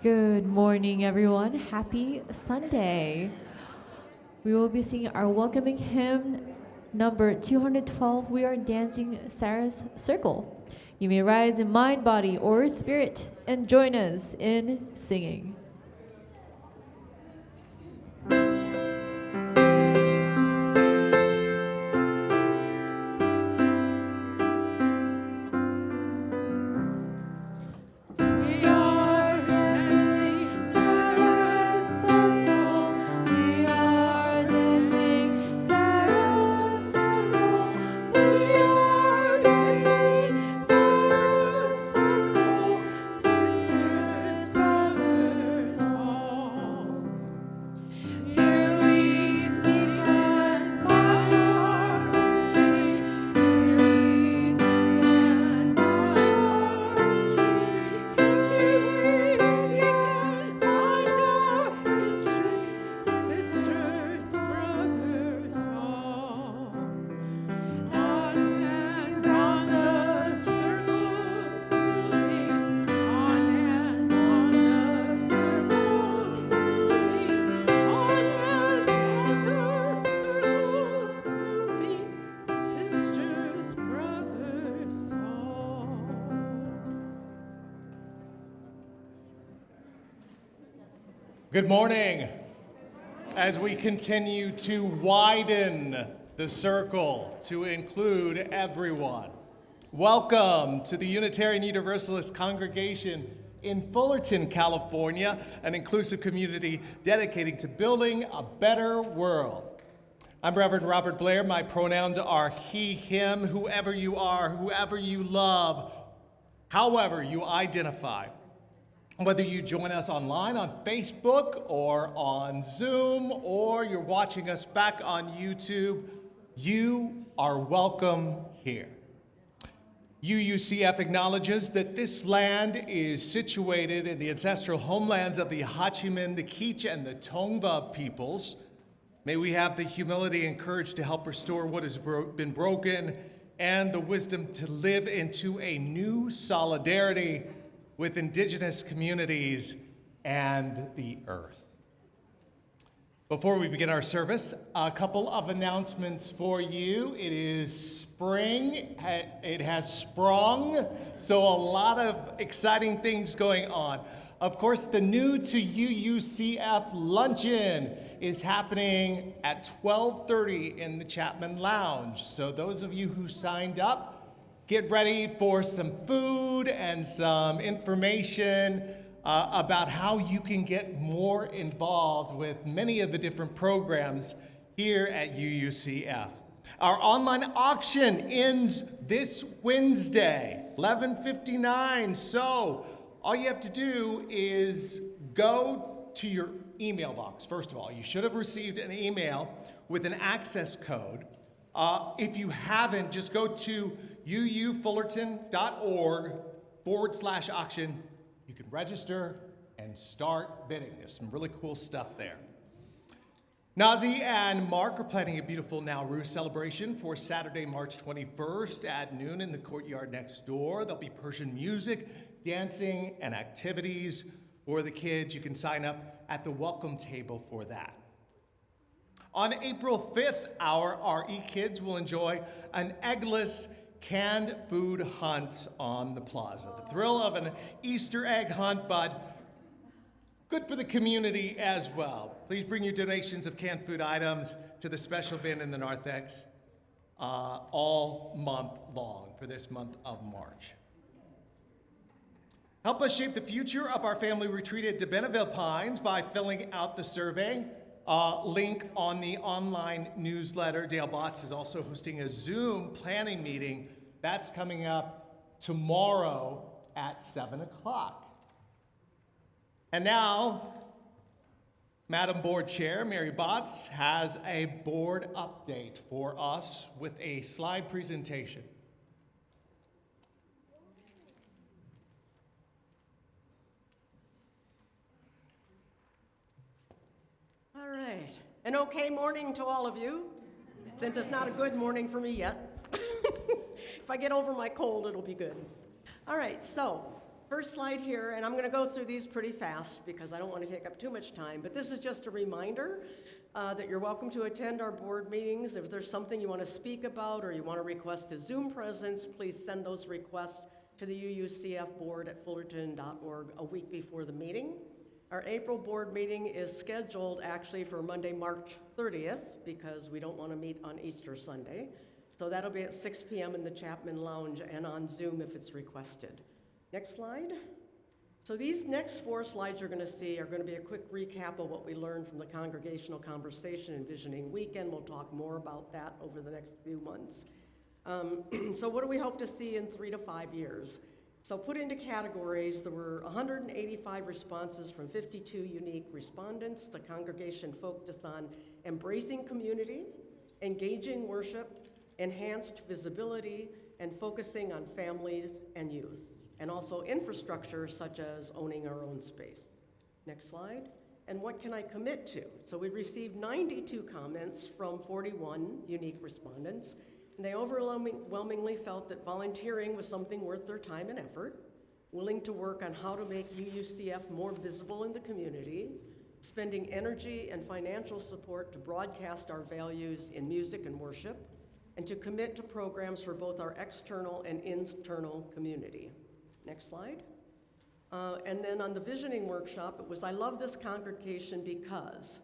Good morning, everyone. Happy Sunday. We will be singing our welcoming hymn number 212. We are dancing Sarah's Circle. You may rise in mind, body, or spirit and join us in singing. Good morning. As we continue to widen the circle to include everyone, welcome to the Unitarian Universalist congregation in Fullerton, California, an inclusive community dedicated to building a better world. I'm Reverend Robert Blair. My pronouns are he, him, whoever you are, whoever you love, however you identify. Whether you join us online on Facebook or on Zoom, or you're watching us back on YouTube, you are welcome here. UUCF acknowledges that this land is situated in the ancestral homelands of the Hachiman, the Kizh, and the Tongva peoples. May we have the humility and courage to help restore what has been broken and the wisdom to live into a new solidarity with indigenous communities and the earth. Before we begin our service, a couple of announcements for you. It is spring, it has sprung, so a lot of exciting things going on. Of course, the new to UUCF luncheon is happening at 12:30 in the Chapman Lounge. So those of you who signed up, get ready for some food and some information about how you can get more involved with many of the different programs here at UUCF. Our online auction ends this Wednesday, 11:59. So all you have to do is go to your email box. First of all, you should have received an email with an access code. If you haven't, just go to uufullerton.org/auction. You can register and start bidding. There's some really cool stuff there. Nazi and Mark are planning a beautiful Nauru celebration for Saturday, March 21st at noon in the courtyard next door. There'll be Persian music, dancing, and activities for the kids. You can sign up at the welcome table for that. On April 5th, our RE kids will enjoy an eggless canned food hunt on the plaza. The thrill of an Easter egg hunt, but good for the community as well. Please bring your donations of canned food items to the special bin in the narthex all month long for this month of March. Help us shape the future of our family retreat at De Benneville Pines by filling out the survey. Link on the online newsletter. Dale Botts is also hosting a Zoom planning meeting. That's coming up tomorrow at 7 o'clock. And now, Madam Board Chair Mary Botts has a board update for us with a slide presentation. All right. An okay morning to all of you, since it's not a good morning for me yet. If I get over my cold, it'll be good. All right, so First slide here, and I'm going to go through these pretty fast because I don't want to take up too much time, but this is just a reminder that you're welcome to attend our board meetings. If there's something you want to speak about or you want to request a Zoom presence, please send those requests to the UUCF board at fullerton.org a week before the meeting. Our April board meeting is scheduled actually for Monday, March 30th, because we don't want to meet on Easter Sunday. So that'll be at 6 p.m. in the Chapman Lounge and on Zoom if it's requested. Next slide. So these next 4 slides you're going to see are going to be a quick recap of what we learned from the Congregational Conversation and Visioning Weekend. We'll talk more about that over the next few months. So what do we hope to see in 3 to 5 years? So put into categories, there were 185 responses from 52 unique respondents. The congregation focused on embracing community, engaging worship, enhanced visibility, and focusing on families and youth, and also infrastructure such as owning our own space. Next slide. And what can I commit to? So we received 92 comments from 41 unique respondents, and they overwhelmingly felt that volunteering was something worth their time and effort, willing to work on how to make UUCF more visible in the community, spending energy and financial support to broadcast our values in music and worship, and to commit to programs for both our external and internal community. Next slide. And then on the visioning workshop, it was, I love this congregation because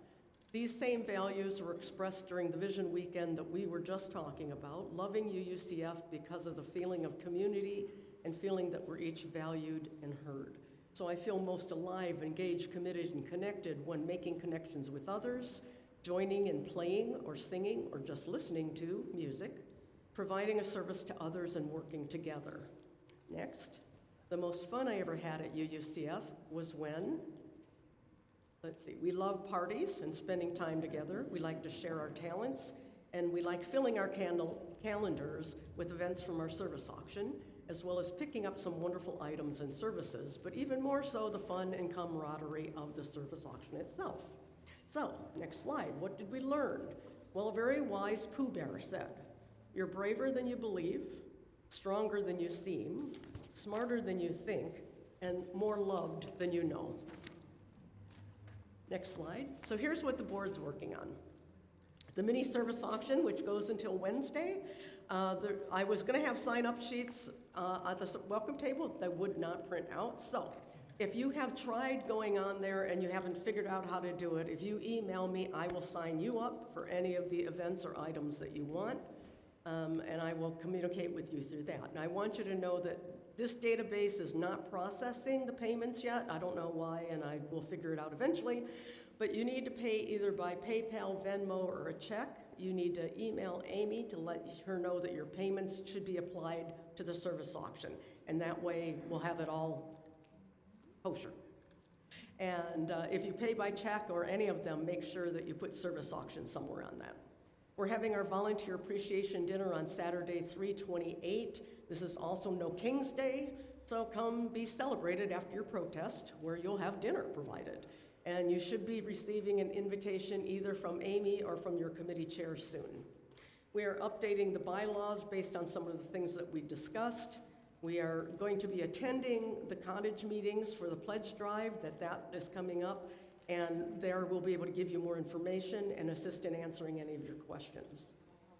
these same values were expressed during the Vision Weekend that we were just talking about, loving UUCF because of the feeling of community and feeling that we're each valued and heard. So I feel most alive, engaged, committed, and connected when making connections with others, joining in playing or singing or just listening to music, providing a service to others and working together. Next. The most fun I ever had at UUCF was when, we love parties and spending time together. We like to share our talents, and we like filling our calendars with events from our service auction, as well as picking up some wonderful items and services, but even more so the fun and camaraderie of the service auction itself. So, next slide. What did we learn? Well, a very wise Pooh Bear said, "You're braver than you believe, stronger than you seem, smarter than you think, and more loved than you know." Next slide. So here's what the board's working on. The mini service auction, which goes until Wednesday. I was going to have sign-up sheets at the welcome table that would not print out. So if you have tried going on there and you haven't figured out how to do it, if you email me, I will sign you up for any of the events or items that you want. And I will communicate with you through that. And I want you to know that this database is not processing the payments yet. I don't know why, and I will figure it out eventually. But you need to pay either by PayPal, Venmo, or a check. You need to email Amy to let her know that your payments should be applied to the service auction. And that way, we'll have it all kosher. And if you pay by check or any of them, make sure that you put service auction somewhere on that. We're having our volunteer appreciation dinner on Saturday, 3/28. This is also No King's Day, so come be celebrated after your protest, where you'll have dinner provided. And you should be receiving an invitation either from Amy or from your committee chair soon. We are updating the bylaws based on some of the things that we discussed. We are going to be attending the cottage meetings for the pledge drive, that is coming up. And there we'll be able to give you more information and assist in answering any of your questions.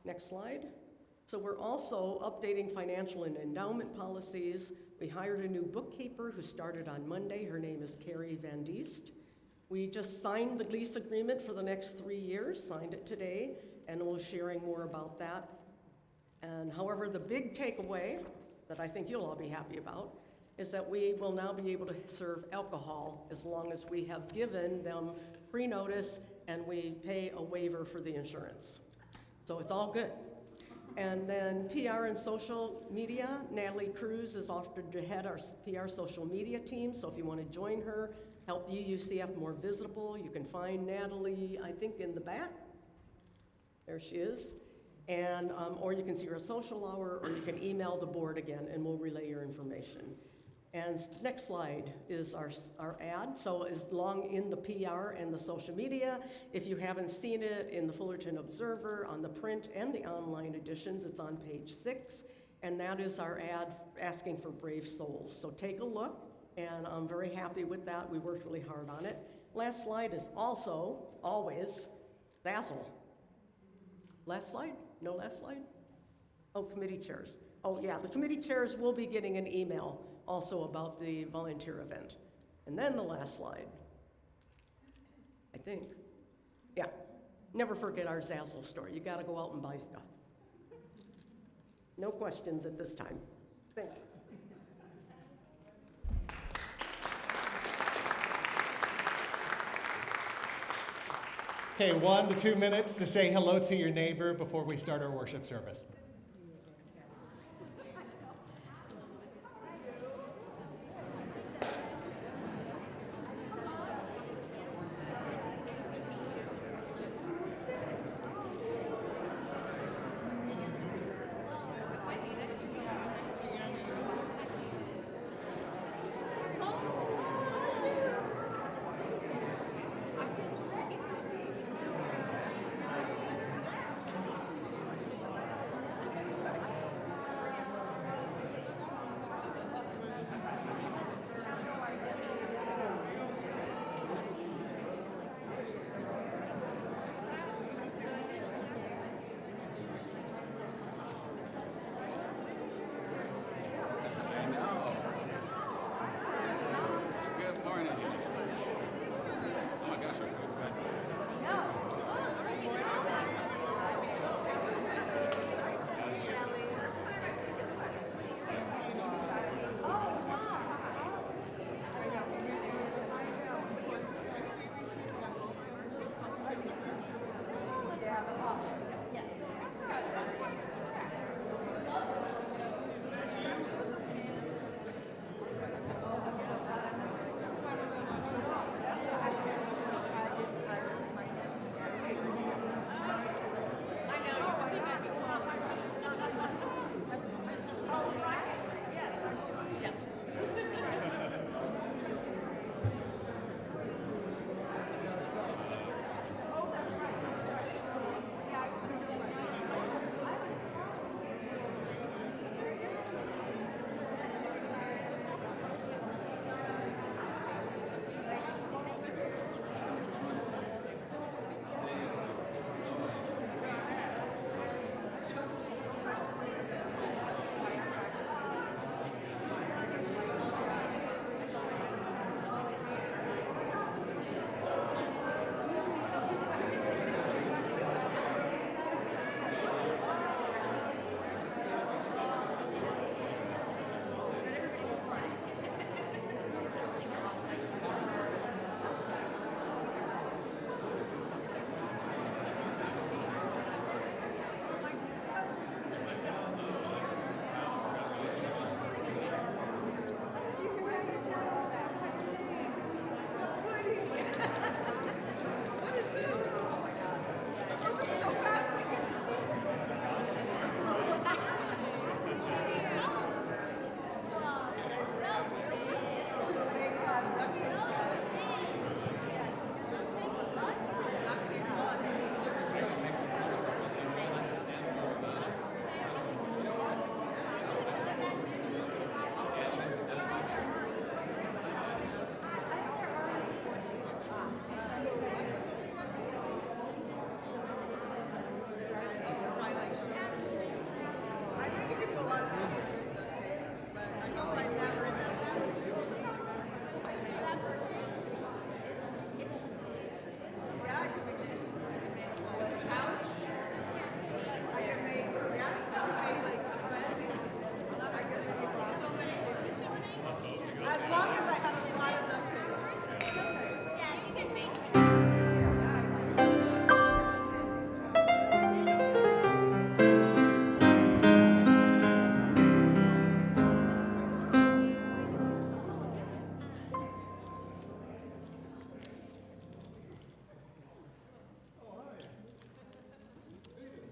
Next slide. So we're also updating financial and endowment policies. We hired a new bookkeeper who started on Monday. Her name is Carrie Van Diest. We just signed the lease agreement for the next 3 years, signed it today, and we'll be sharing more about that. And however, the big takeaway that I think you'll all be happy about is that we will now be able to serve alcohol as long as we have given them pre-notice and we pay a waiver for the insurance. So it's all good. And then PR and social media, Natalie Cruz is offered to head our PR social media team, so if you want to join her, help UUCF more visible, you can find Natalie, I think, in the back. There she is. And, or you can see her social hour, or you can email the board again, and we'll relay your information. And next slide is our ad. So it's long in the PR and the social media. If you haven't seen it in the Fullerton Observer, on the print and the online editions, it's on page 6. And that is our ad asking for brave souls. So take a look. and I'm very happy with that. We worked really hard on it. Last slide is also, always, Zazzle. Last slide? No last slide? Oh, committee chairs. Oh yeah, the committee chairs will be getting an email also about the volunteer event. And then the last slide, I think. Yeah, never forget our Zazzle store. You gotta go out and buy stuff. No questions at this time. Thanks. Okay, 1 to 2 minutes to say hello to your neighbor before we start our worship service.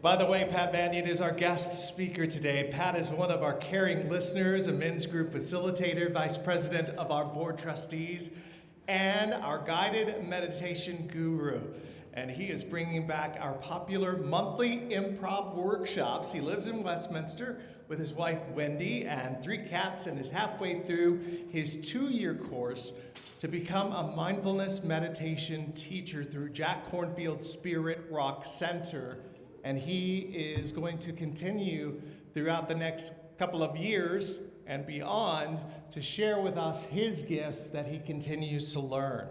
By the way, Pat Mannion is our guest speaker today. Pat is one of our caring listeners, a men's group facilitator, vice president of our board trustees, and our guided meditation guru. and he is bringing back our popular monthly improv workshops. He lives in Westminster with his wife Wendy and 3 cats, and is halfway through his 2-year course to become a mindfulness meditation teacher through Jack Kornfield's Spirit Rock Center. And he is going to continue throughout the next couple of years and beyond to share with us his gifts that he continues to learn.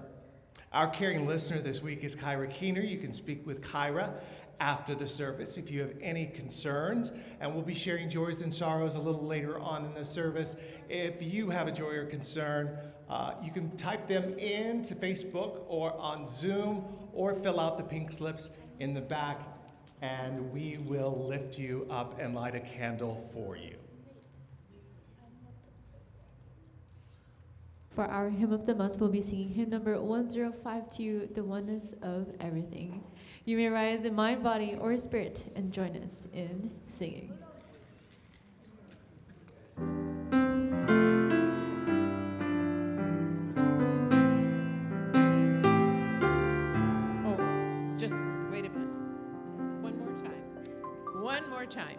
Our caring listener this week is Kyra Keener. You can speak with Kyra after the service if you have any concerns, and we'll be sharing joys and sorrows a little later on in the service. If you have a joy or concern, you can type them in to Facebook or on Zoom, or fill out the pink slips in the back, and we will lift you up and light a candle for you. For our hymn of the month, we'll be singing hymn number 1052, The Oneness of Everything. You may rise in mind, body, or spirit and join us in singing. Oh, just wait a minute. One more time. One more time.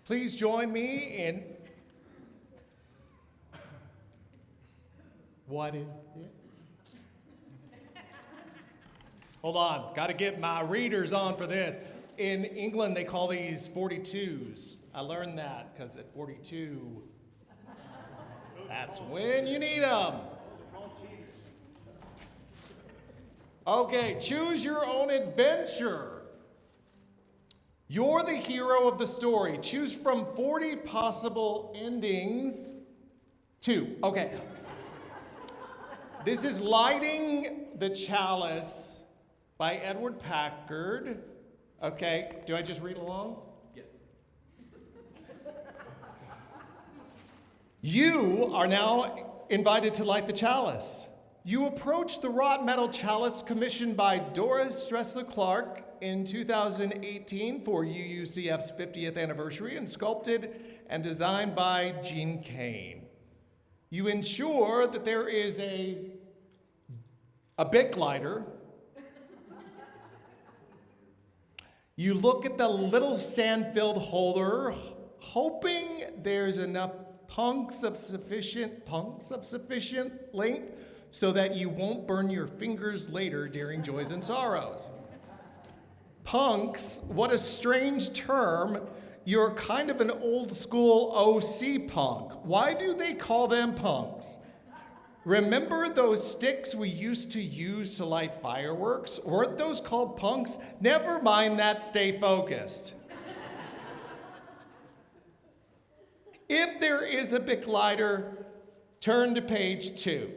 Please join me in, what is it? Hold on, got to get my readers on for this. In England, they call these 42s. I learned that because at 42, that's when you need them. Okay, choose your own adventure. You're the hero of the story. Choose from 40 possible endings. 2. Okay. This is Lighting the Chalice by Edward Packard. Okay, do I just read along? Yes. You are now invited to light the chalice. You approach the wrought metal chalice commissioned by Doris Stressler Clark in 2018 for UUCF's 50th anniversary and sculpted and designed by Gene Kane. You ensure that there is a Bic lighter. You look at the little sand-filled holder, hoping there's enough punks of sufficient length so that you won't burn your fingers later during joys and sorrows. Punks, what a strange term. You're kind of an old school OC punk. Why do they call them punks? Remember those sticks we used to use to light fireworks? Weren't those called punks? Never mind that, stay focused. If there is a Bic lighter, turn to page 2.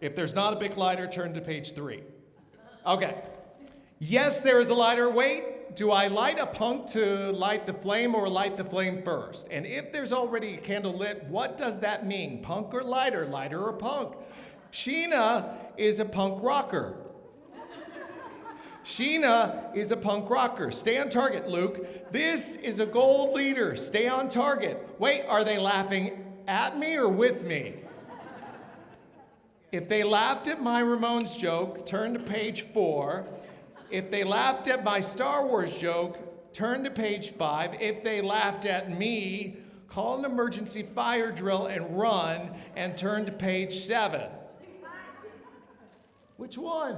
If there's not a Bic lighter, turn to page 3. Okay. Yes, there is a lighter. Wait, do I light a punk to light the flame or light the flame first? And if there's already a candle lit, what does that mean? Punk or lighter? Lighter or punk? Sheena is a punk rocker. Sheena is a punk rocker. Stay on target, Luke. This is a gold leader. Stay on target. Wait, are they laughing at me or with me? If they laughed at my Ramones joke, turn to page 4. If they laughed at my Star Wars joke, turn to page 5. If they laughed at me, call an emergency fire drill and run and turn to page 7. Which one?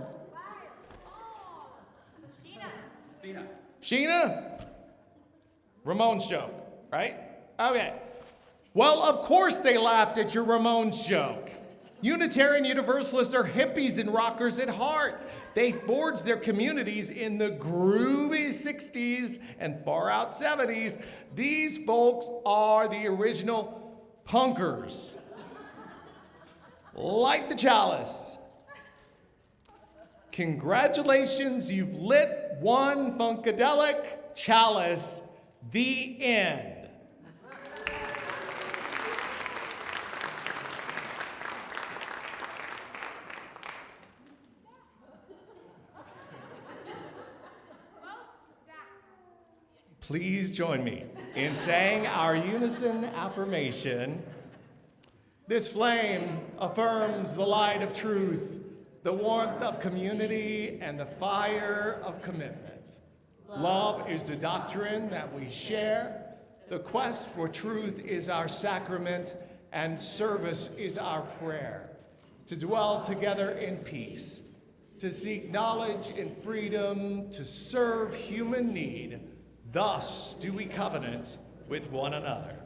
Sheena. Sheena? Ramones joke, right? Okay. Well, of course they laughed at your Ramones joke. Unitarian Universalists are hippies and rockers at heart. They forged their communities in the groovy 60s and far out 70s. These folks are the original punkers. Light the chalice. Congratulations, you've lit one funkadelic chalice. The end. Please join me in saying our unison affirmation. This flame affirms the light of truth, the warmth of community, and the fire of commitment. Love is the doctrine that we share. The quest for truth is our sacrament, and service is our prayer. To dwell together in peace, to seek knowledge in freedom, to serve human need. Thus do we covenant with one another.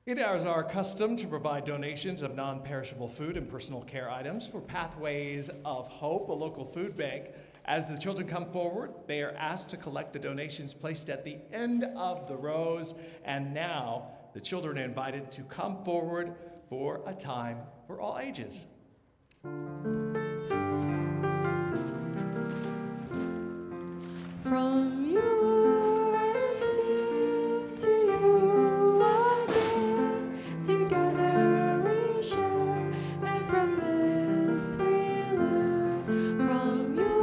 It is our custom to provide donations of non-perishable food and personal care items for Pathways of Hope, a local food bank. As the children come forward, they are asked to collect the donations placed at the end of the rows. And now, the children are invited to come forward for a time for all ages. From you I receive, to you I give. Together we share, and from this we live. From you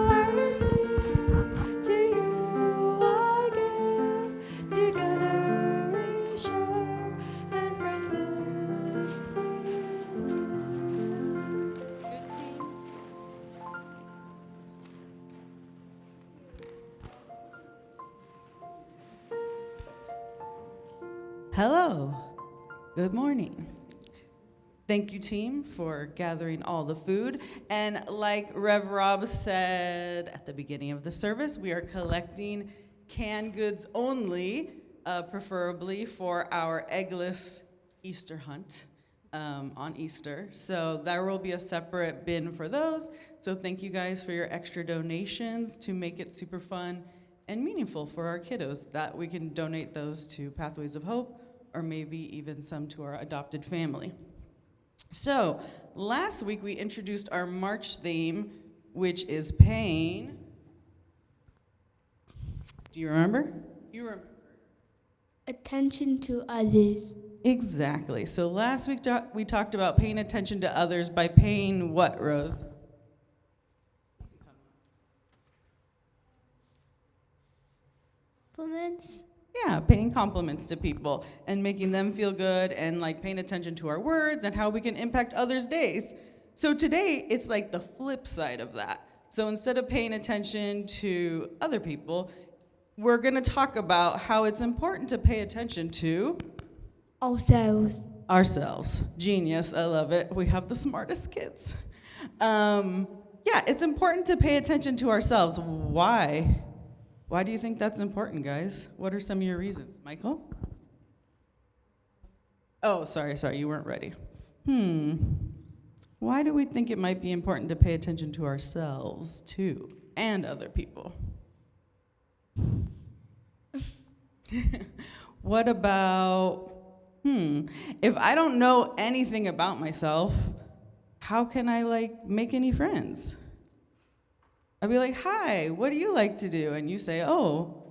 I receive, to you I give. Together we share, and from this we live. Good team. Hello. Good morning. Thank you, team, for gathering all the food. And like Rev Rob said at the beginning of the service, we are collecting canned goods only, preferably for our eggless Easter hunt on Easter. So there will be a separate bin for those. So thank you guys for your extra donations to make it super fun and meaningful for our kiddos, that we can donate those to Pathways of Hope, or maybe even some to our adopted family. So, last week we introduced our March theme, which is pain. Do you remember? You remember? Attention to others. Exactly. So last week we talked about paying attention to others by paying what, Rose? Compliments. Yeah, paying compliments to people and making them feel good, and like paying attention to our words and how we can impact others' days. So today, it's like the flip side of that. So instead of paying attention to other people, we're gonna talk about how it's important to pay attention to Ourselves. ourselves. Genius, I love it. We have the smartest kids. Yeah, it's important to pay attention to ourselves. Why? Why do you think that's important, guys? What are some of your reasons? Michael? Oh, sorry, you weren't ready. Why do we think it might be important to pay attention to ourselves, too, and other people? What about, if I don't know anything about myself, how can I, make any friends? I'd be like, hi, what do you like to do? And you say, oh,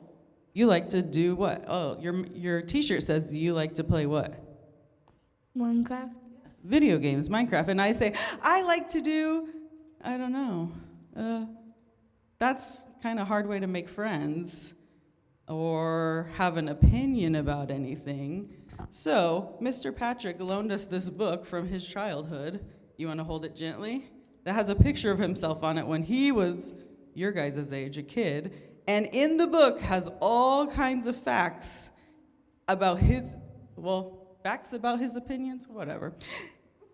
you like to do what? Oh, your t-shirt says, do you like to play what? Minecraft. Video games, Minecraft. And I say, I like to do, I don't know. That's kind of a hard way to make friends or have an opinion about anything. So, Mr. Patrick loaned us this book from his childhood. You want to hold it gently? That has a picture of himself on it when he was your guys' age, a kid. And in the book has all kinds of facts about facts about his opinions, whatever.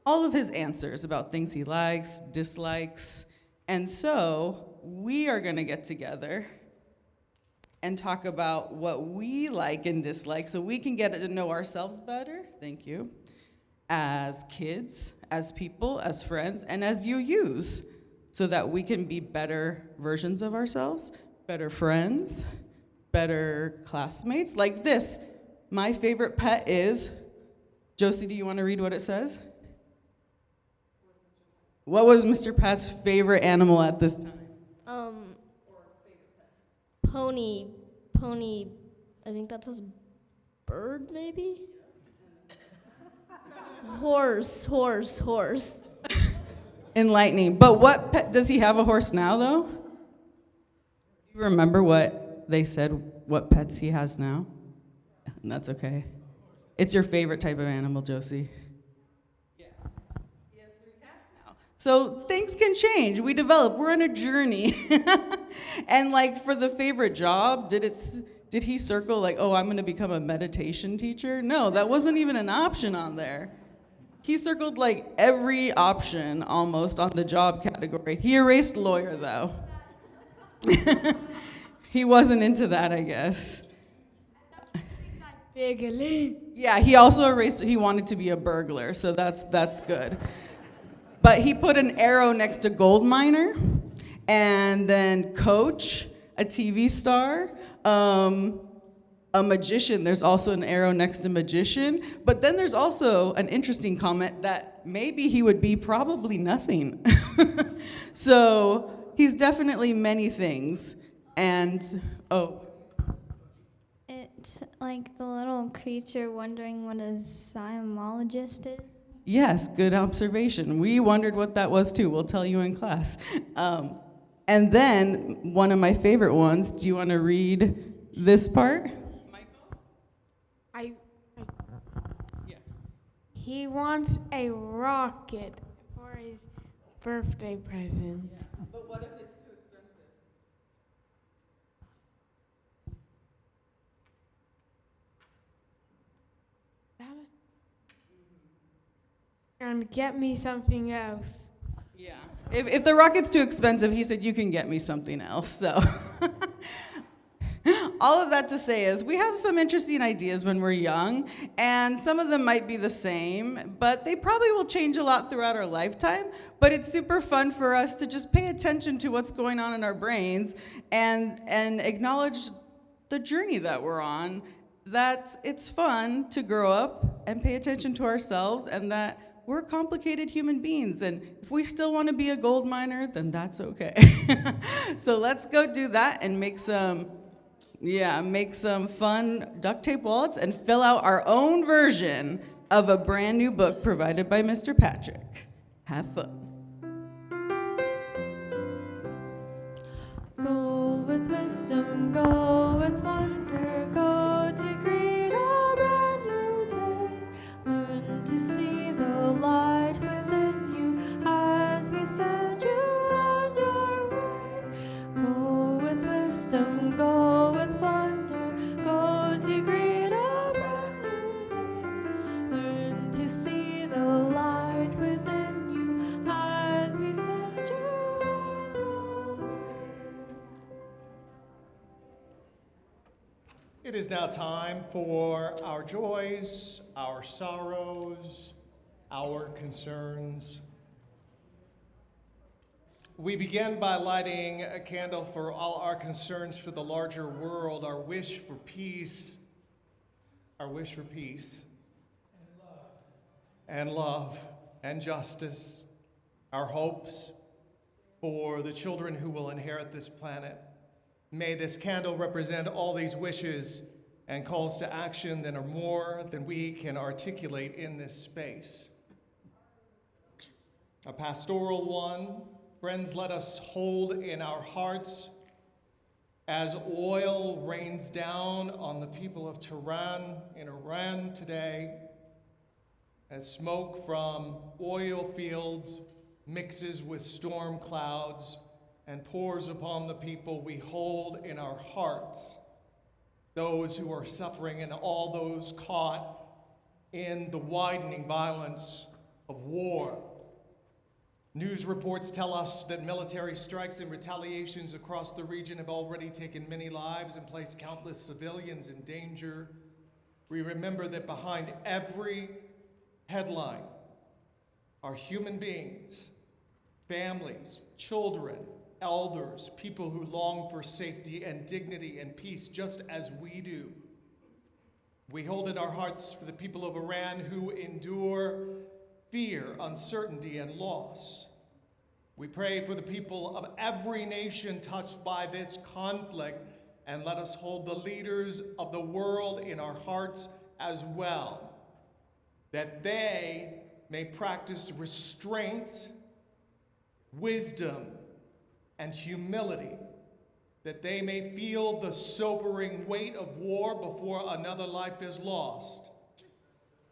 All of his answers about things he likes, dislikes. And so we are going to get together and talk about what we like and dislike so we can get to know ourselves better. Thank you. As kids, as people, as friends, and as use, so that we can be better versions of ourselves, better friends, better classmates. Like this, my favorite pet is, Josie, do you want to read what it says? What was Mr. Pat's favorite animal at this time? Pony, I think that says bird, maybe? Horse. Enlightening. But what pet, does he have a horse now, though? Do you remember what they said, what pets he has now? And that's okay. It's your favorite type of animal, Josie. Yeah. He has 3 cats now. So things can change. We develop. We're on a journey. And for the favorite job, did he circle I'm going to become a meditation teacher? No, that wasn't even an option on there. He circled every option almost on the job category. He erased lawyer, though. He wasn't into that, I guess. Biggly. Yeah, he also erased, he wanted to be a burglar, so that's good. But he put an arrow next to gold miner, and then coach, a TV star, a magician. There's also an arrow next to magician. But then there's also an interesting comment that maybe he would be probably nothing. So he's definitely many things. And, oh, It's like the little creature wondering what a seismologist is. yes, good observation. We wondered what that was too. We'll tell you in class. And then one of my favorite ones. Do you want to read this part? He wants a rocket for his birthday present. But what if it's too expensive? And get me something else. Yeah. If the rocket's too expensive, he said, you can get me something else. So all of that to say is we have some interesting ideas when we're young, and some of them might be the same, but they probably will change a lot throughout our lifetime. But it's super fun for us to just pay attention to what's going on in our brains and acknowledge the journey that we're on, that it's fun to grow up and pay attention to ourselves, and that we're complicated human beings, and if we still want to be a gold miner, then that's okay. So let's go do that and make some fun duct tape wallets and fill out our own version of a brand new book provided by Mr. Patrick. Have fun. Go with wisdom, go with wonder, go to greet a brand new day. Learn to see the light within you as we send you on your way. Go with wisdom, go with wonder, go to greet a brand new day. Learn to see the light within you as we send you on your way. It is now time for our joys, our sorrows, our concerns. We begin by lighting a candle for all our concerns for the larger world, our wish for peace, and love and justice, our hopes for the children who will inherit this planet. May this candle represent all these wishes and calls to action that are more than we can articulate in this space. A pastoral one, friends, let us hold in our hearts as oil rains down on the people of Tehran in Iran today, as smoke from oil fields mixes with storm clouds and pours upon the people, we hold in our hearts those who are suffering and all those caught in the widening violence of war. News reports tell us that military strikes and retaliations across the region have already taken many lives and placed countless civilians in danger. We remember that behind every headline are human beings, families, children, elders, people who long for safety and dignity and peace just as we do. We hold in our hearts for the people of Iran who endure fear, uncertainty, and loss. We pray for the people of every nation touched by this conflict, and let us hold the leaders of the world in our hearts as well, that they may practice restraint, wisdom, and humility, that they may feel the sobering weight of war before another life is lost,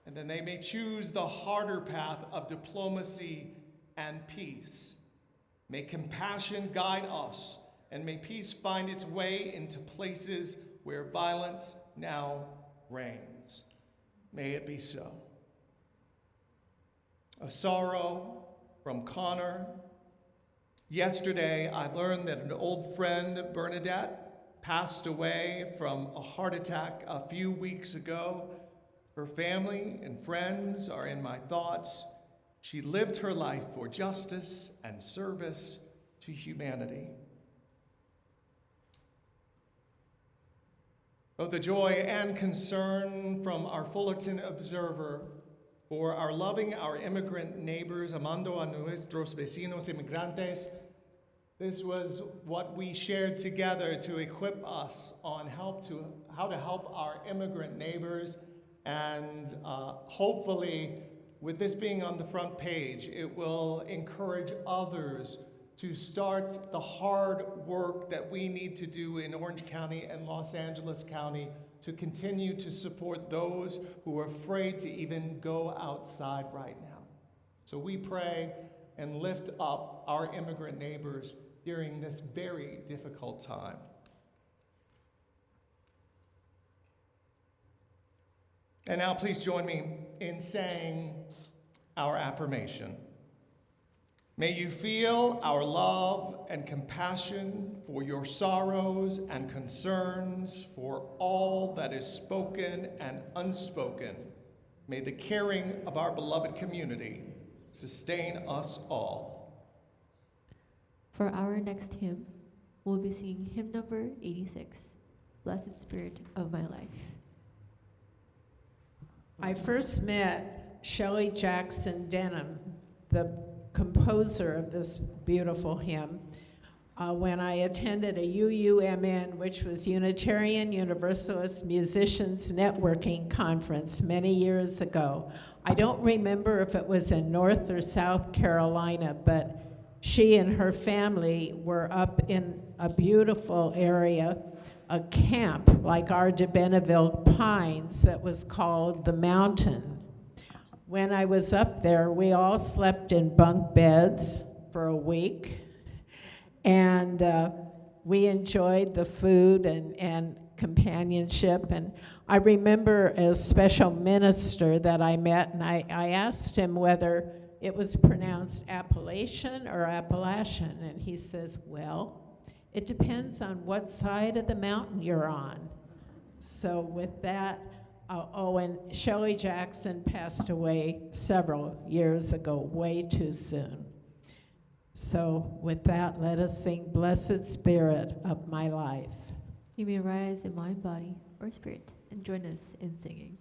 and then they may choose the harder path of diplomacy and peace. May compassion guide us, and may peace find its way into places where violence now reigns. May it be so. A sorrow from Connor. Yesterday, I learned that an old friend, Bernadette, passed away from a heart attack a few weeks ago. Her family and friends are in my thoughts. She lived her life for justice and service to humanity. Of the joy and concern from our Fullerton Observer for our loving our immigrant neighbors, amando a nuestros vecinos inmigrantes. This was what we shared together to equip us on how to help our immigrant neighbors. And hopefully, with this being on the front page, it will encourage others to start the hard work that we need to do in Orange County and Los Angeles County to continue to support those who are afraid to even go outside right now. So we pray and lift up our immigrant neighbors during this very difficult time. And now please join me in saying our affirmation. May you feel our love and compassion for your sorrows and concerns, for all that is spoken and unspoken. May the caring of our beloved community sustain us all. For our next hymn, we'll be singing hymn number 86, Blessed Spirit of My Life. I first met Shelley Jackson Denham, the composer of this beautiful hymn, when I attended a UUMN, which was Unitarian Universalist Musicians Networking Conference many years ago. I don't remember if it was in North or South Carolina, but she and her family were up in a beautiful area, a camp like our de Benneville Pines that was called the Mountain. When I was up there, we all slept in bunk beds for a week, and we enjoyed the food and companionship. And I remember a special minister that I met, and I asked him whether it was pronounced Appalachian or Appalachian, and he says, well, it depends on what side of the mountain you're on. So with that, and Shelley Jackson passed away several years ago, way too soon. So with that, let us sing Blessed Spirit of My Life. You may rise in mind, body, or spirit, and join us in singing.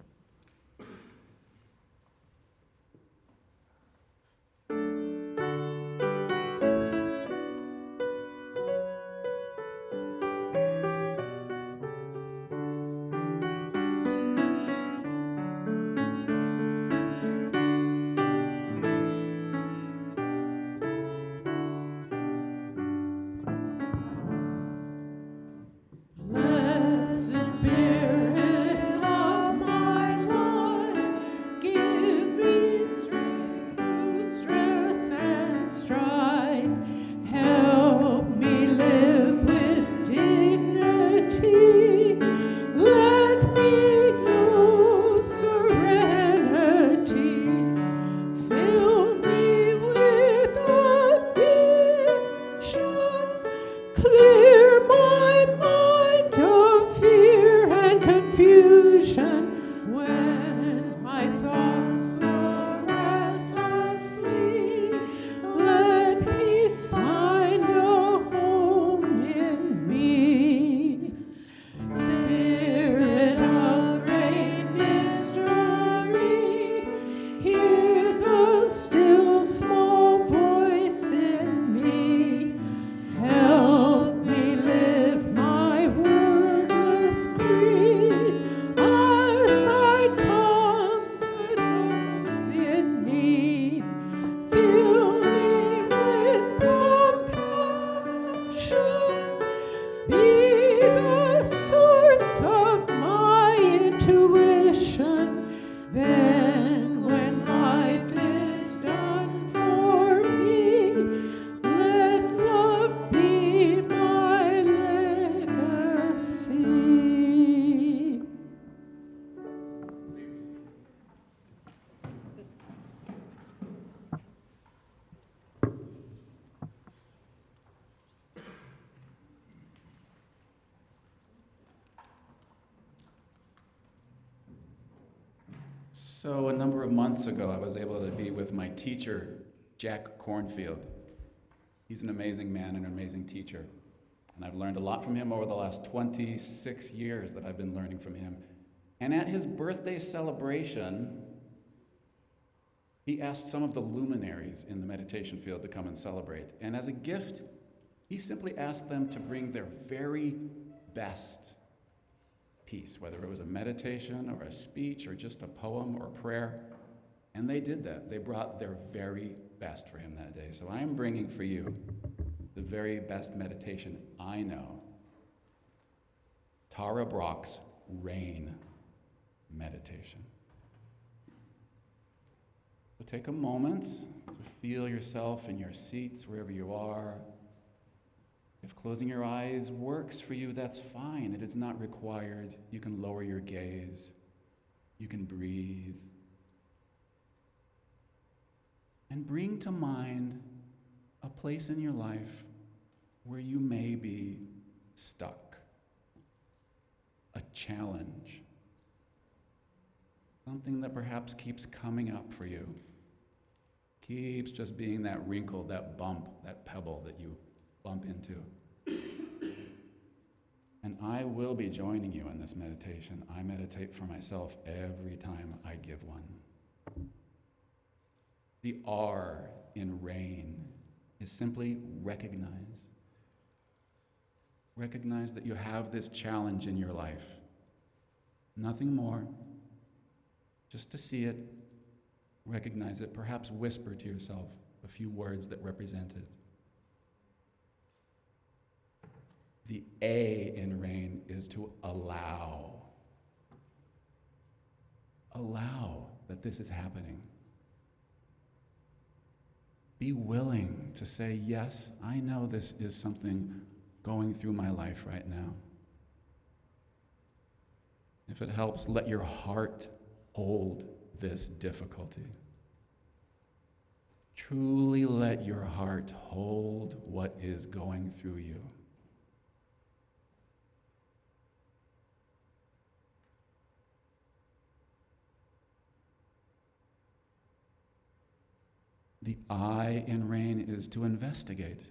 Blessed Spirit of my So a number of months ago, I was able to be with my teacher, Jack Cornfield. He's an amazing man and an amazing teacher. And I've learned a lot from him over the last 26 years that I've been learning from him. And at his birthday celebration, he asked some of the luminaries in the meditation field to come and celebrate. And as a gift, he simply asked them to bring their very best piece, whether it was a meditation or a speech or just a poem or a prayer. And they did that. They brought their very best for him that day. So I am bringing for you the very best meditation I know. Tara Brock's Rain meditation. So take a moment to feel yourself in your seats wherever you are. If closing your eyes works for you, that's fine. It is not required. You can lower your gaze. You can breathe. And bring to mind a place in your life where you may be stuck. A challenge. Something that perhaps keeps coming up for you. Keeps just being that wrinkle, that bump, that pebble that you bump into. And I will be joining you in this meditation. I meditate for myself every time I give one. The R in rain is simply recognize. Recognize that you have this challenge in your life. Nothing more. Just to see it, recognize it, perhaps whisper to yourself a few words that represent it. The A in rain is to allow. Allow that this is happening. Be willing to say, yes, I know this is something going through my life right now. If it helps, let your heart hold this difficulty. Truly let your heart hold what is going through you. The I in rain is to investigate.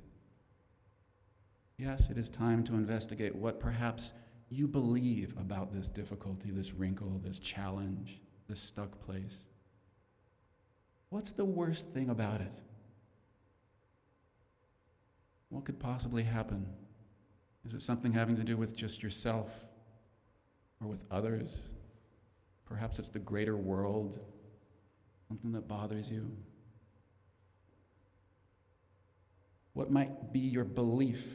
Yes, it is time to investigate what perhaps you believe about this difficulty, this wrinkle, this challenge, this stuck place. What's the worst thing about it? What could possibly happen? Is it something having to do with just yourself or with others? Perhaps it's the greater world, something that bothers you. What might be your belief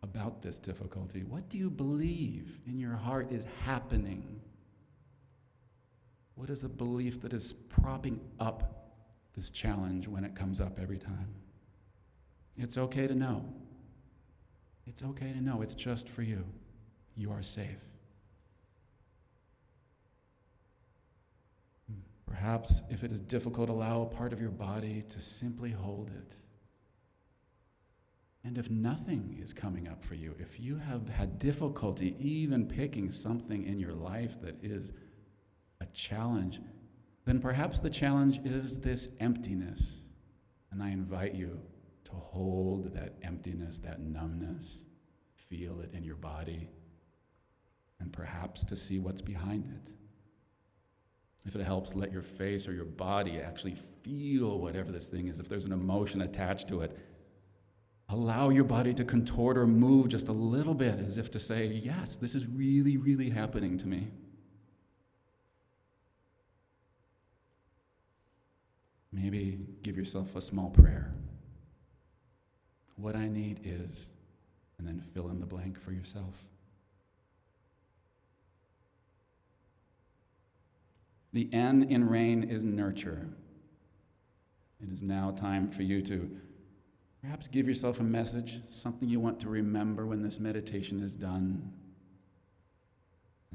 about this difficulty? What do you believe in your heart is happening? What is a belief that is propping up this challenge when it comes up every time? It's okay to know. It's okay to know. It's just for you. You are safe. Perhaps if it is difficult, allow a part of your body to simply hold it. And if nothing is coming up for you, if you have had difficulty even picking something in your life that is a challenge, then perhaps the challenge is this emptiness. And I invite you to hold that emptiness, that numbness, feel it in your body, and perhaps to see what's behind it. If it helps, let your face or your body actually feel whatever this thing is. If there's an emotion attached to it, allow your body to contort or move just a little bit as if to say, yes, this is really, really happening to me. Maybe give yourself a small prayer. What I need is, and then fill in the blank for yourself. The N in rain is nurture. It is now time for you to perhaps give yourself a message, something you want to remember when this meditation is done.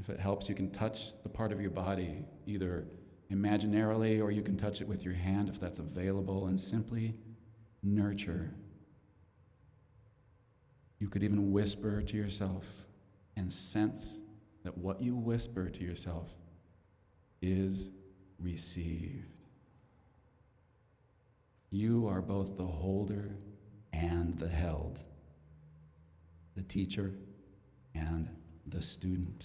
If it helps, you can touch the part of your body, either imaginarily or you can touch it with your hand if that's available, and simply nurture. You could even whisper to yourself and sense that what you whisper to yourself is received. You are both the holder and the held, the teacher and the student.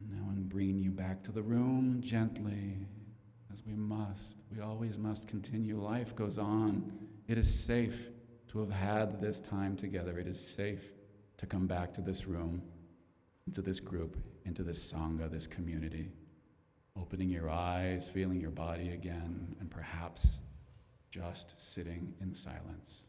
Now I'm bringing you back to the room gently, as we must. We always must continue. Life goes on. It is safe to have had this time together. It is safe to come back to this room, into this group, into this Sangha, this community. Opening your eyes, feeling your body again, and perhaps just sitting in silence.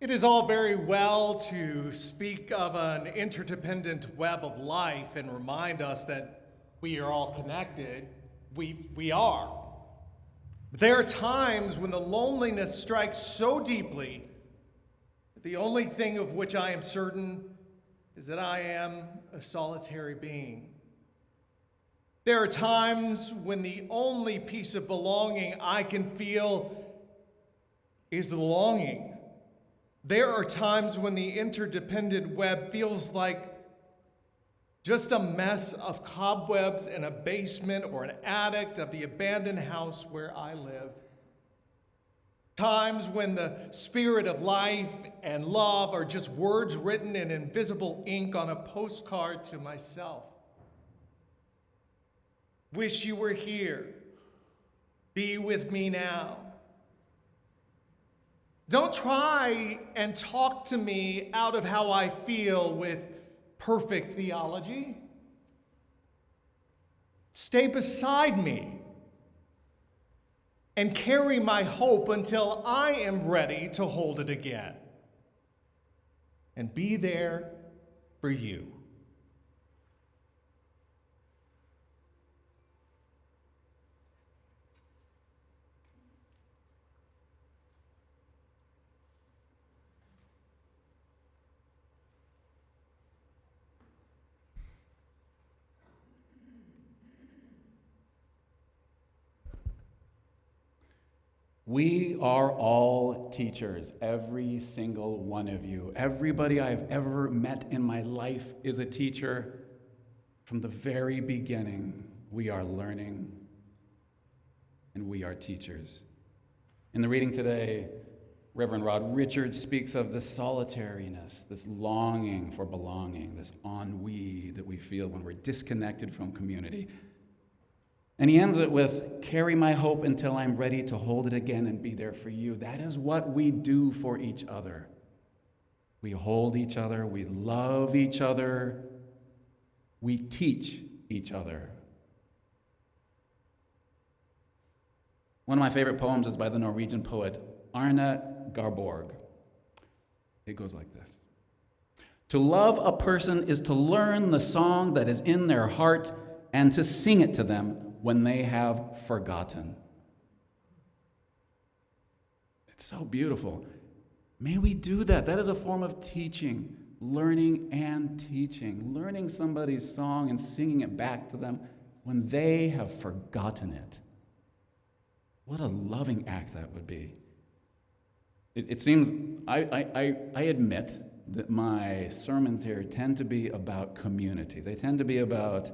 It is all very well to speak of an interdependent web of life and remind us that we are all connected. We are. But there are times when the loneliness strikes so deeply that the only thing of which I am certain is that I am a solitary being. There are times when the only piece of belonging I can feel is the longing. There are times when the interdependent web feels like just a mess of cobwebs in a basement or an attic of the abandoned house where I live. Times when the spirit of life and love are just words written in invisible ink on a postcard to myself. Wish you were here. Be with me now. Don't try and talk to me out of how I feel with perfect theology. Stay beside me and carry my hope until I am ready to hold it again and be there for you. We are all teachers, every single one of you. Everybody I've ever met in my life is a teacher. From the very beginning, we are learning, and we are teachers. In the reading today, Reverend Rod Richards speaks of this solitariness, this longing for belonging, this ennui that we feel when we're disconnected from community. And he ends it with, carry my hope until I'm ready to hold it again and be there for you. That is what we do for each other. We hold each other, we love each other, we teach each other. One of my favorite poems is by the Norwegian poet Arne Garborg. It goes like this. To love a person is to learn the song that is in their heart and to sing it to them when they have forgotten. It's so beautiful. May we do that. That is a form of teaching, learning and teaching, learning somebody's song and singing it back to them when they have forgotten it. What a loving act that would be. It seems, I admit that my sermons here tend to be about community. They tend to be about,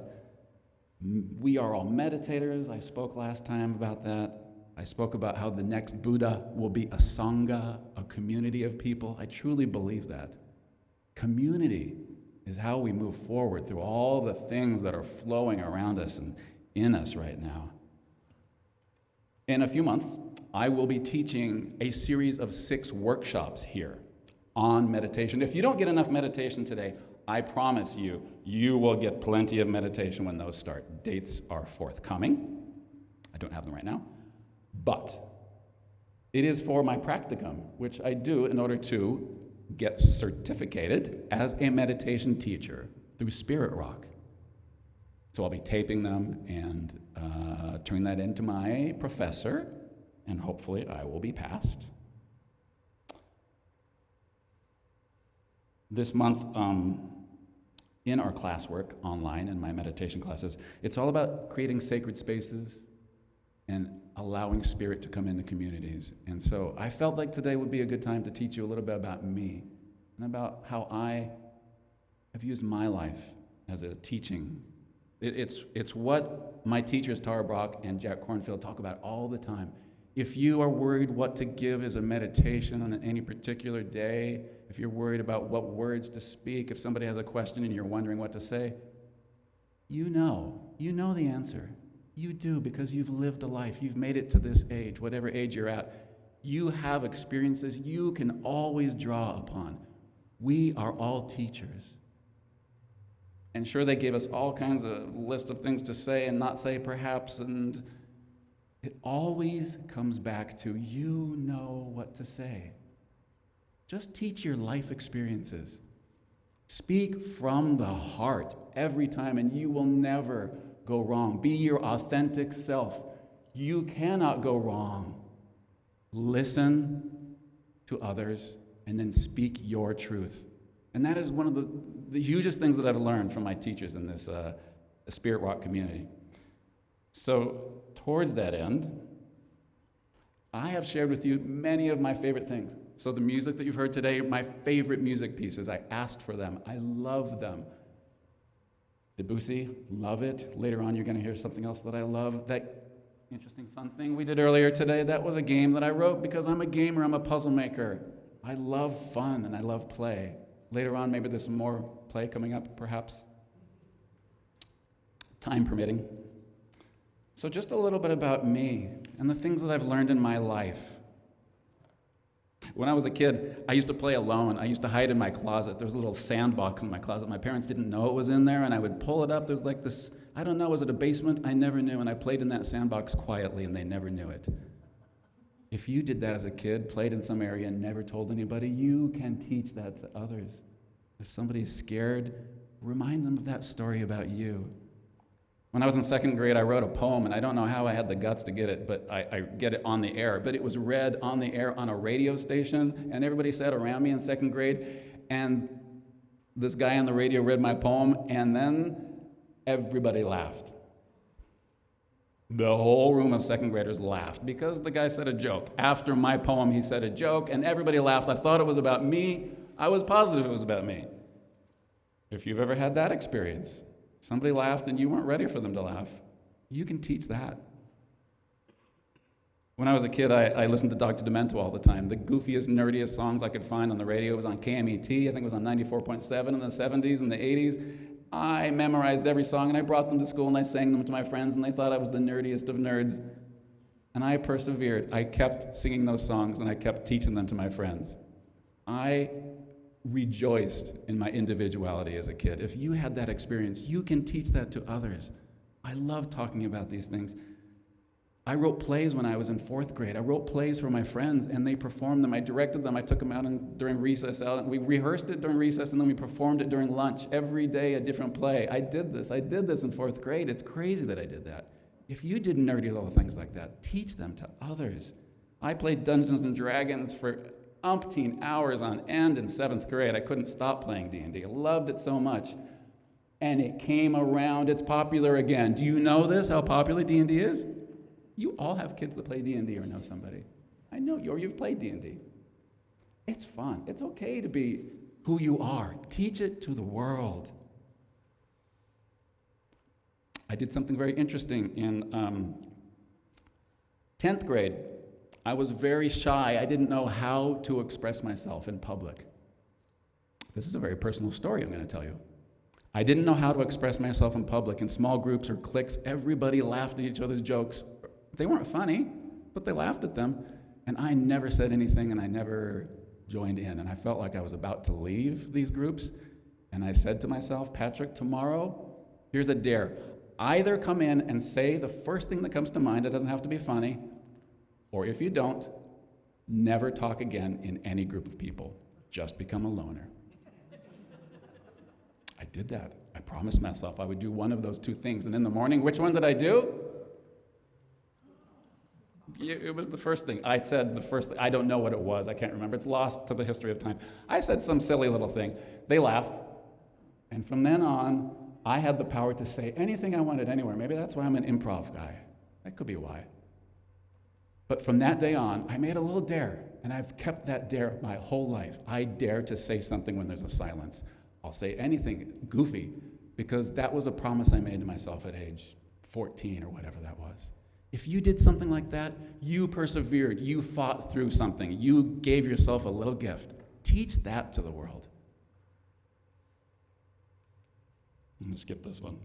we are all meditators. I spoke last time about that. I spoke about how the next Buddha will be a sangha, a community of people. I truly believe that. Community is how we move forward through all the things that are flowing around us and in us right now. In a few months, I will be teaching a series of 6 workshops here on meditation. If you don't get enough meditation today, I promise you, you will get plenty of meditation when those start. Dates are forthcoming. I don't have them right now. But it is for my practicum, which I do in order to get certificated as a meditation teacher through Spirit Rock. So I'll be taping them and turning that into my professor, and hopefully I will be passed. This month, in our classwork online, in my meditation classes, it's all about creating sacred spaces and allowing spirit to come into communities. And so I felt like today would be a good time to teach you a little bit about me and about how I have used my life as a teaching. It's what my teachers, Tara Brock and Jack Kornfield, talk about all the time. If you are worried what to give as a meditation on any particular day, if you're worried about what words to speak, if somebody has a question and you're wondering what to say, you know the answer. You do, because you've lived a life. You've made it to this age, whatever age you're at. You have experiences you can always draw upon. We are all teachers. And sure, they gave us all kinds of lists of things to say and not say, perhaps, and it always comes back to you know what to say. Just teach your life experiences. Speak from the heart every time, and you will never go wrong. Be your authentic self. You cannot go wrong. Listen to others and then speak your truth. And that is one of the hugest things that I've learned from my teachers in this Spirit Walk community. So, towards that end, I have shared with you many of my favorite things. So the music that you've heard today, my favorite music pieces, I asked for them. I love them. Debussy, love it. Later on, you're going to hear something else that I love. That interesting, fun thing we did earlier today, that was a game that I wrote because I'm a gamer, I'm a puzzle maker. I love fun and I love play. Later on, maybe there's some more play coming up, perhaps. Time permitting. So just a little bit about me and the things that I've learned in my life. When I was a kid, I used to play alone. I used to hide in my closet. There was a little sandbox in my closet. My parents didn't know it was in there, and I would pull it up. There's like this, I don't know, was it a basement? I never knew, and I played in that sandbox quietly, and they never knew it. If you did that as a kid, played in some area and never told anybody, you can teach that to others. If somebody's scared, remind them of that story about you. When I was in second grade, I wrote a poem, and I don't know how I had the guts to get it, but I get it on the air. But it was read on the air on a radio station, and everybody sat around me in second grade, and this guy on the radio read my poem, and then everybody laughed. The whole room of second graders laughed because the guy said a joke. After my poem, he said a joke, and everybody laughed. I thought it was about me. I was positive it was about me. If you've ever had that experience, somebody laughed and you weren't ready for them to laugh, you can teach that. When I was a kid, I listened to Dr. Demento all the time. The goofiest, nerdiest songs I could find on the radio. It was on KMET. I think it was on 94.7 in the 70s and the 80s. I memorized every song, and I brought them to school, and I sang them to my friends, and they thought I was the nerdiest of nerds. And I persevered. I kept singing those songs, and I kept teaching them to my friends. I rejoiced in my individuality as a kid. If you had that experience, you can teach that to others. I love talking about these things. I wrote plays when I was in fourth grade. I wrote plays for my friends, and they performed them. I directed them. I took them out during recess. We rehearsed it during recess, and then we performed it during lunch. Every day, a different play. I did this in fourth grade. It's crazy that I did that. If you did nerdy little things like that, teach them to others. I played Dungeons and Dragons for umpteen hours on end in seventh grade. I couldn't stop playing D&D. I loved it so much. And it came around. It's popular again. Do you know this, how popular D&D is? You all have kids that play D&D or know somebody. I know you, or you've played D&D. It's fun. It's okay to be who you are. Teach it to the world. I did something very interesting in 10th grade. I was very shy. I didn't know how to express myself in public. This is a very personal story I'm going to tell you. I didn't know how to express myself in public. In small groups or cliques, everybody laughed at each other's jokes. They weren't funny, but they laughed at them. And I never said anything, and I never joined in. And I felt like I was about to leave these groups. And I said to myself, Patrick, tomorrow, here's a dare. Either come in and say the first thing that comes to mind. It doesn't have to be funny. Or if you don't, never talk again in any group of people. Just become a loner. I did that. I promised myself I would do one of those two things. And in the morning, which one did I do? It was the first thing. I said the first thing. I don't know what it was. I can't remember. It's lost to the history of time. I said some silly little thing. They laughed. And from then on, I had the power to say anything I wanted anywhere. Maybe that's why I'm an improv guy. That could be why. But from that day on, I made a little dare. And I've kept that dare my whole life. I dare to say something when there's a silence. I'll say anything goofy, because that was a promise I made to myself at age 14 or whatever that was. If you did something like that, you persevered, you fought through something, you gave yourself a little gift. Teach that to the world. I'm going to skip this one.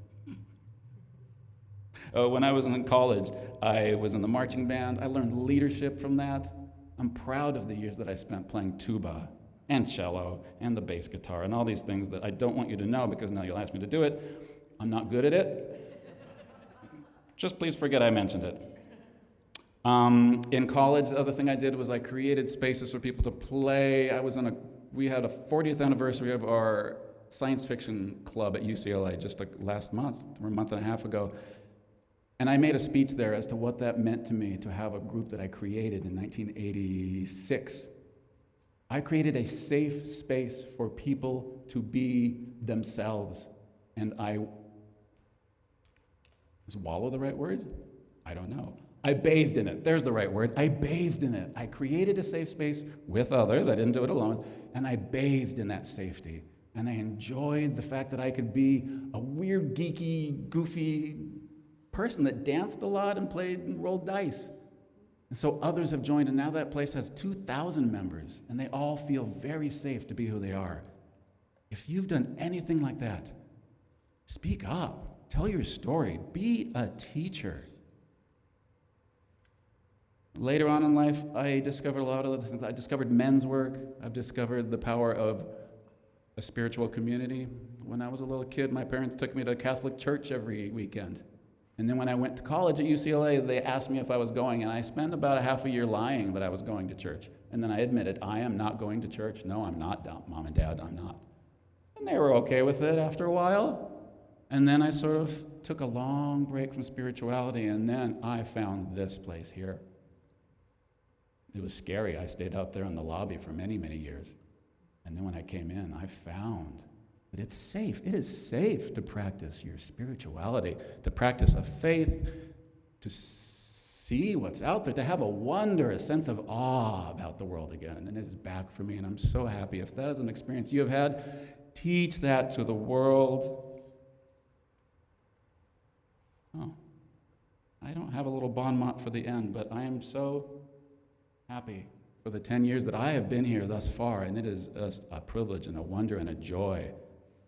When I was in college, I was in the marching band. I learned leadership from that. I'm proud of the years that I spent playing tuba and cello and the bass guitar and all these things that I don't want you to know because now you'll ask me to do it. I'm not good at it. Just please forget I mentioned it. In college, the other thing I did was I created spaces for people to play. We had a 40th anniversary of our science fiction club at UCLA just like last month, or a month and a half ago. And I made a speech there as to what that meant to me to have a group that I created in 1986. I created a safe space for people to be themselves. And is wallow the right word? I don't know. I bathed in it. There's the right word. I bathed in it. I created a safe space with others. I didn't do it alone. And I bathed in that safety. And I enjoyed the fact that I could be a weird, geeky, goofy person that danced a lot and played and rolled dice. And so others have joined, and now that place has 2,000 members, and they all feel very safe to be who they are. If you've done anything like that, speak up. Tell your story. Be a teacher. Later on in life, I discovered a lot of other things. I discovered men's work. I've discovered the power of a spiritual community. When I was a little kid, my parents took me to a Catholic church every weekend. And then when I went to college at UCLA, they asked me if I was going, and I spent about a half a year lying that I was going to church. And then I admitted, I am not going to church. No, I'm not, Mom and Dad, I'm not. And they were okay with it after a while. And then I sort of took a long break from spirituality, and then I found this place here. It was scary. I stayed out there in the lobby for many, many years. And then when I came in, I found that it's safe. It is safe to practice your spirituality, to practice a faith, to see what's out there, to have a wonder, a sense of awe about the world again. And it is back for me, and I'm so happy. If that is an experience you have had, teach that to the world. Oh, I don't have a little bon mot for the end, but I am so happy for the 10 years that I have been here thus far, and it is just a privilege and a wonder and a joy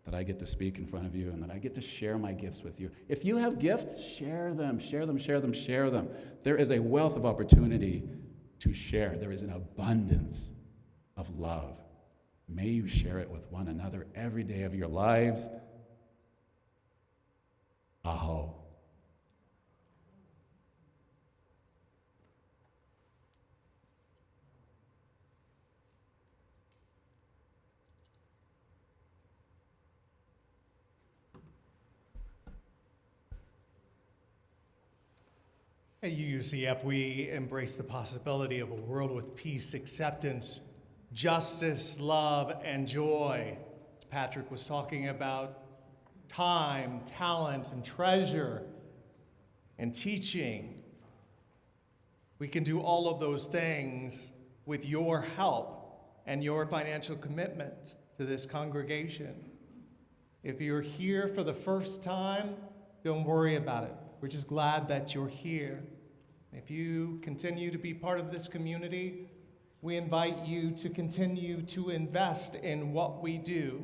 that I get to speak in front of you and that I get to share my gifts with you. If you have gifts, share them, share them, share them, share them. There is a wealth of opportunity to share. There is an abundance of love. May you share it with one another every day of your lives. Aho. At UCF, we embrace the possibility of a world with peace, acceptance, justice, love, and joy. As Patrick was talking about time, talent, and treasure, and teaching. We can do all of those things with your help and your financial commitment to this congregation. If you're here for the first time, don't worry about it. We're just glad that you're here. If you continue to be part of this community, we invite you to continue to invest in what we do.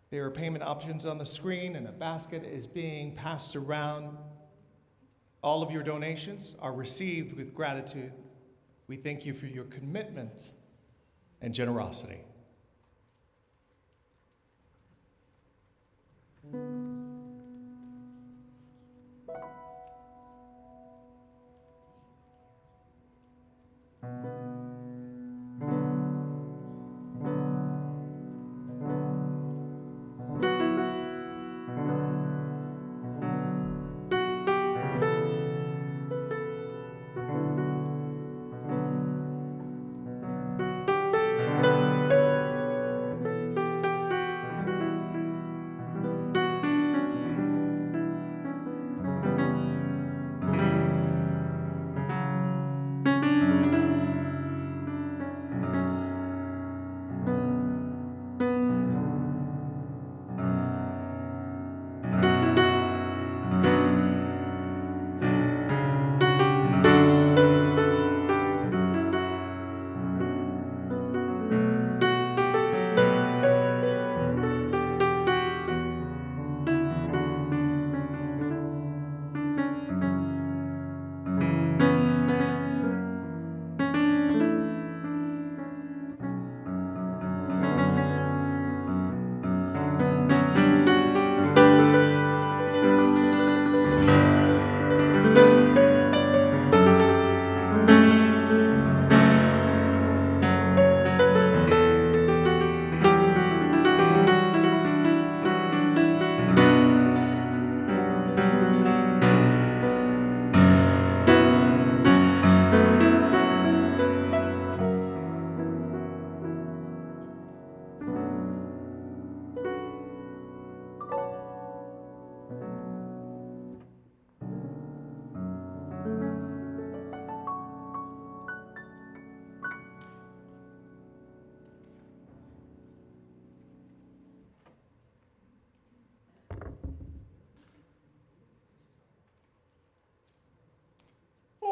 There are payment options on the screen, and a basket is being passed around. All of your donations are received with gratitude. We thank you for your commitment and generosity.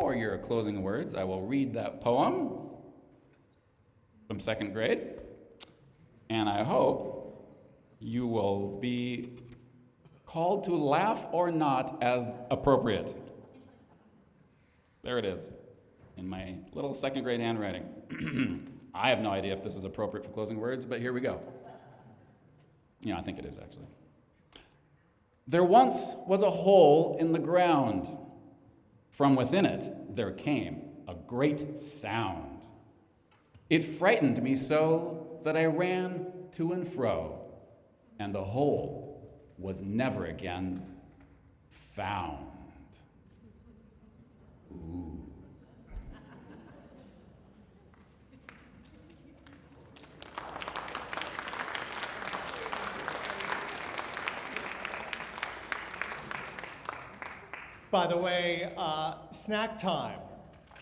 for your closing words, I will read that poem from second grade, and I hope you will be called to laugh or not as appropriate. There it is, in my little second grade handwriting. I have no idea if this is appropriate for closing words, but here we go. Yeah, I think it is, actually. There once was a hole in the ground. From within it, there came a great sound. It frightened me so that I ran to and fro, and the hole was never again found. Ooh. By the way, snack time.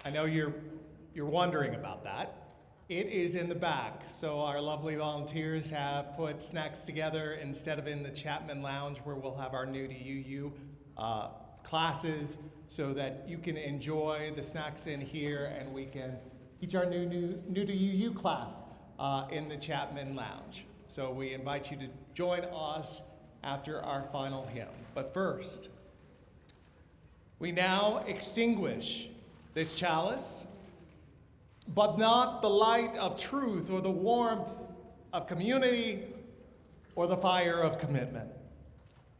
I know you're wondering about that. It is in the back. So our lovely volunteers have put snacks together instead of in the Chapman Lounge where we'll have our new to UU classes, so that you can enjoy the snacks in here and we can teach our new to UU class in the Chapman Lounge. So we invite you to join us after our final hymn. But first, we now extinguish this chalice, but not the light of truth or the warmth of community or the fire of commitment.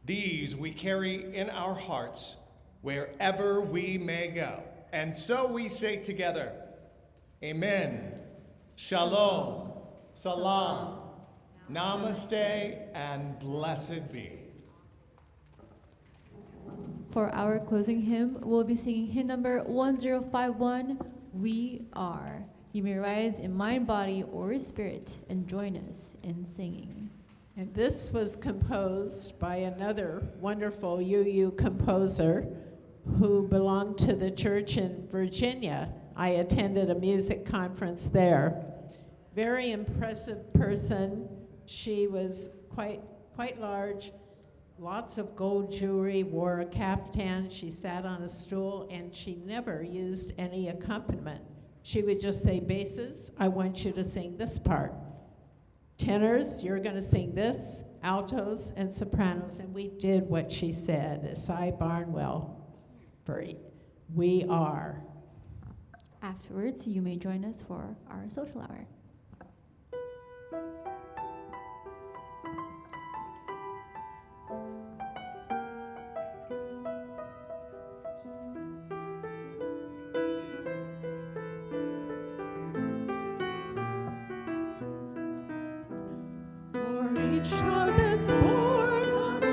These we carry in our hearts wherever we may go. And so we say together, Amen, Shalom, Salam, Namaste, and blessed be. For our closing hymn, we'll be singing hymn number 1051, We Are. You may rise in mind, body, or spirit and join us in singing. And this was composed by another wonderful UU composer who belonged to the church in Virginia. I attended a music conference there. Very impressive person. She was quite large. Lots of gold jewelry, wore a caftan, she sat on a stool, and she never used any accompaniment. She would just say, basses, I want you to sing this part. Tenors, you're gonna sing this, altos and sopranos, and we did what she said. Cy Barnwell, for We Are. Afterwards, you may join us for our social hour. Each child that's born on the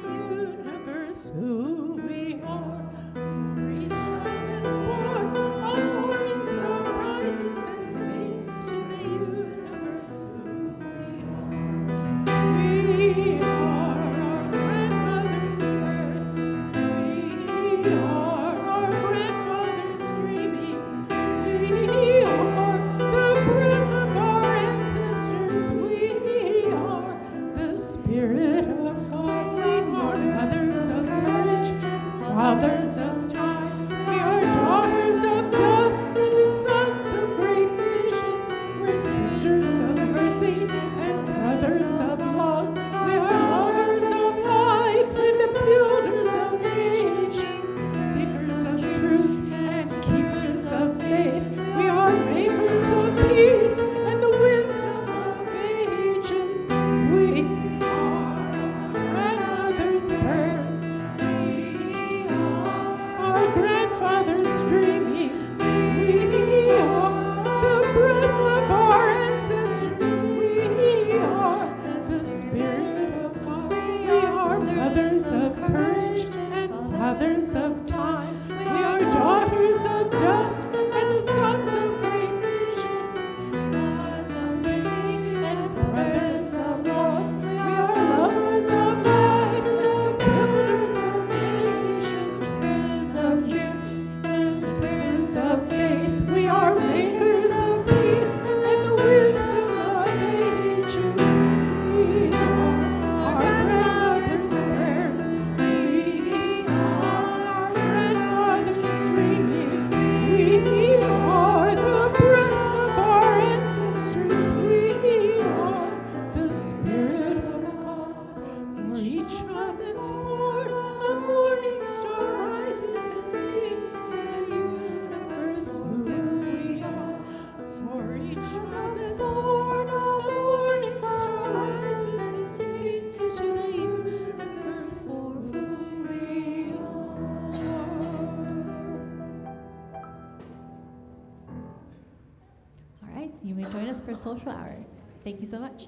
universe, who we are. For each child that's born, a morning star rises and sings to the universe, who we are. We are our grandmother's prayers. We are our grandfather's dreamings. We are the breath of our ancestors. you may join us for social hour. Thank you so much.